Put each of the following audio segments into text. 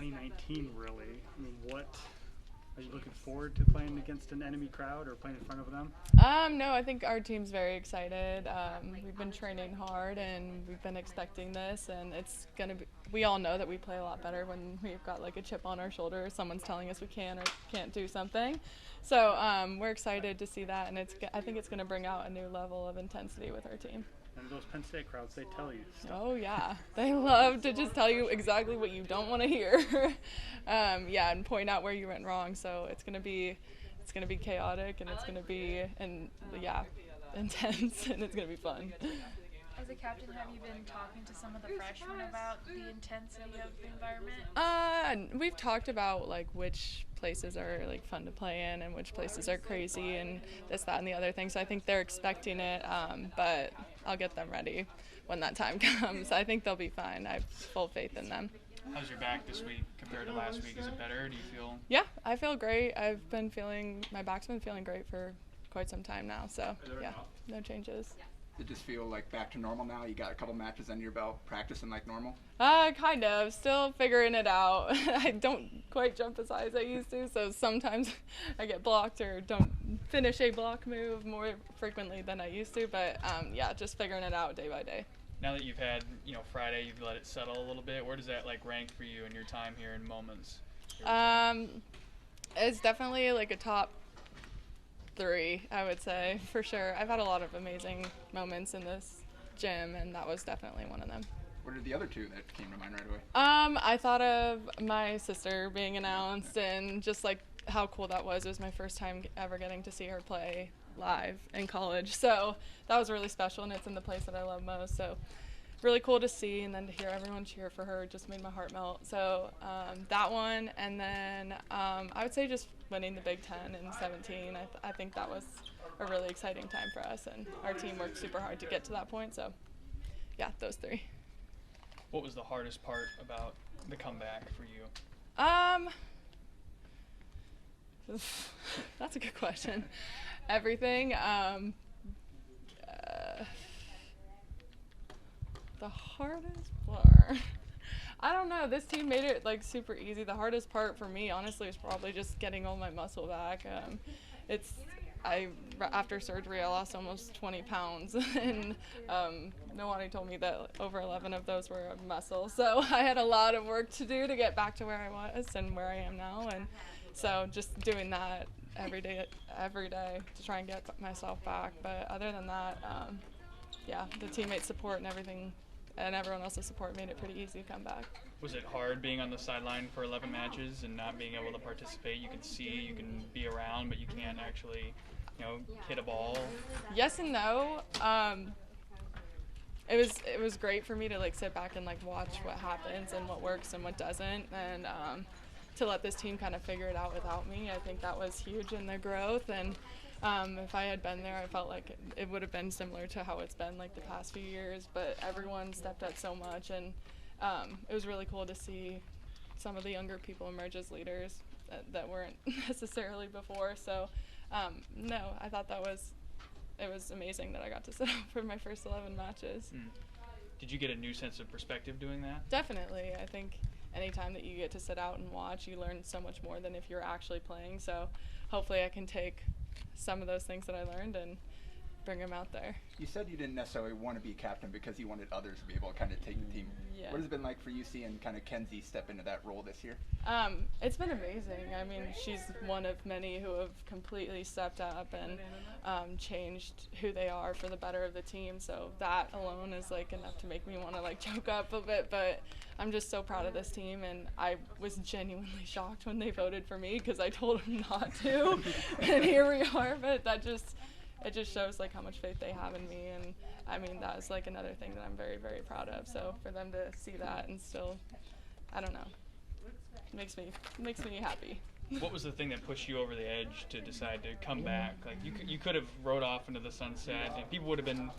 2019, really. I mean, what are you looking forward to playing against an enemy crowd or playing in front of them? No, I think our team's very excited. We've been training hard and we've been expecting this, and it's gonna be. We all know that we play a lot better when we've got like a chip on our shoulder, or someone's telling us we can or can't do something. So we're excited to see that, and I think it's gonna bring out a new level of intensity with our team. And those Penn State crowds, they tell you stuff. Oh yeah, they love to just tell you exactly what you don't want to hear. And point out where you went wrong. So it's gonna be chaotic, and it's gonna be intense, and it's gonna be fun. As a captain, have you been talking to some of the freshmen about the intensity of the environment? We've talked about like which places are like fun to play in and which places are crazy and this, that, and the other thing. So I think they're expecting it, but I'll get them ready when that time comes. I think they'll be fine. I have full faith in them. How's your back this week compared to last week? Is it better? Do you feel? Yeah, I feel great. My back's been feeling great for quite some time now. So yeah, no changes. Does it just feel like back to normal now? You got a couple matches under your belt, practicing like normal? Kind of. Still figuring it out. I don't quite jump as high as I used to, so sometimes I get blocked or don't finish a block move more frequently than I used to. But just figuring it out day by day. Now that you've had, Friday, you've let it settle a little bit. Where does that rank for you in your time here in moments? It's definitely like a top 3, I would say, for sure. I've had a lot of amazing moments in this gym, and that was definitely one of them. What are the other 2 that came to mind right away? I thought of my sister being announced and just like how cool that was. It was my first time ever getting to see her play live in college, so that was really special, and it's in the place that I love most. So really cool to see, and then to hear everyone cheer for her just made my heart melt. So that one, and then I would say just winning the Big Ten in 17. I think that was a really exciting time for us, and our team worked super hard to get to that point. So yeah, those 3. What was the hardest part about the comeback for you? That's a good question. Everything. The hardest part. I don't know. This team made it like super easy. The hardest part for me, honestly, was probably just getting all my muscle back. After surgery, I lost almost 20 pounds, and nobody told me that over 11 of those were muscle. So I had a lot of work to do to get back to where I was and where I am now, and so just doing that every day to try and get myself back. But other than that, the teammate support and everything, and everyone else's support made it pretty easy to come back. Was it hard being on the sideline for 11 matches and not being able to participate? You can see, you can be around, but you can't actually, hit a ball. Yes and no. It was great for me to like sit back and like watch what happens and what works and what doesn't, and to let this team kind of figure it out without me. I think that was huge in their growth, and if I had been there, I felt like it would have been similar to how it's been like the past few years, but everyone stepped up so much, and it was really cool to see some of the younger people emerge as leaders that weren't necessarily before. So no, I thought it was amazing that I got to sit out for my first 11 matches. Did you get a new sense of perspective doing that? Definitely. I think anytime that you get to sit out and watch, you learn so much more than if you're actually playing. So hopefully I can take some of those things that I learned and bring them out there. You said you didn't necessarily want to be captain because you wanted others to be able to kind of take the team. Yeah. What has it been like for you seeing kind of Kenzie step into that role this year? It's been amazing. I mean, she's one of many who have completely stepped up and changed who they are for the better of the team. So that alone is like enough to make me want to like choke up a bit. But I'm just so proud of this team, and I was genuinely shocked when they voted for me because I told them not to, and here we are. But it just shows like how much faith they have in me, and I mean that is like another thing that I'm very, very proud of. So for them to see that and still, I don't know, makes me happy. What was the thing that pushed you over the edge to decide to come back? Like you could have rode off into the sunset, and people would have been,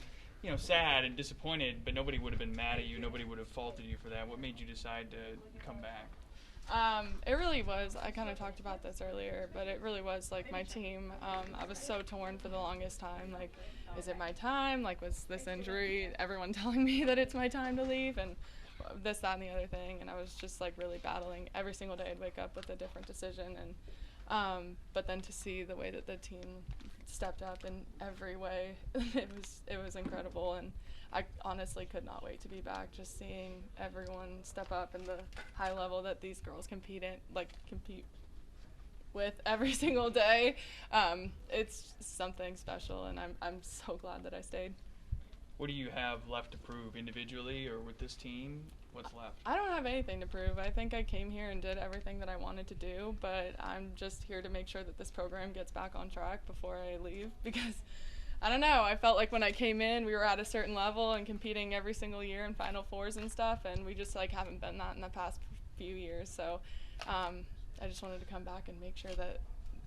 sad and disappointed, but nobody would have been mad at you. Nobody would have faulted you for that. What made you decide to come back? It really was, I kind of talked about this earlier, but it really was like my team. I was so torn for the longest time. Like, is it my time? Like, was this injury everyone telling me that it's my time to leave? And this, that, and the other thing, and I was just like really battling. Every single day I'd wake up with a different decision, and but then to see the way that the team stepped up in every way, it was incredible, and I honestly could not wait to be back. Just seeing everyone step up and the high level that these girls compete with every single day, it's something special, and I'm so glad that I stayed. What do you have left to prove individually or with this team? What's left? I don't have anything to prove. I think I came here and did everything that I wanted to do, but I'm just here to make sure that this program gets back on track before I leave, because I don't know, I felt like when I came in we were at a certain level and competing every single year in Final Fours and stuff, and we just like haven't been that in the past few years. So I just wanted to come back and make sure that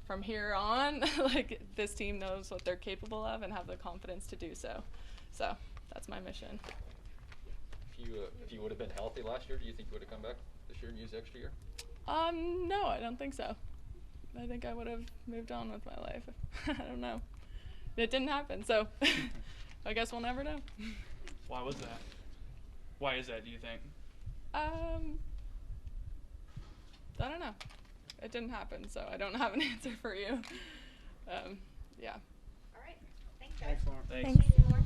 from here on like this team knows what they're capable of and have the confidence to do so. So that's my mission. If you would have been healthy last year, do you think you would have come back this year and used the extra year? No, I don't think so. I think I would have moved on with my life. I don't know. It didn't happen, so I guess we'll never know. Why was that? Why is that, do you think? I don't know. It didn't happen, so I don't have an answer for you. Yeah. All right. Thanks, guys. Thanks, Lauren. Thanks. Thanks, Lauren.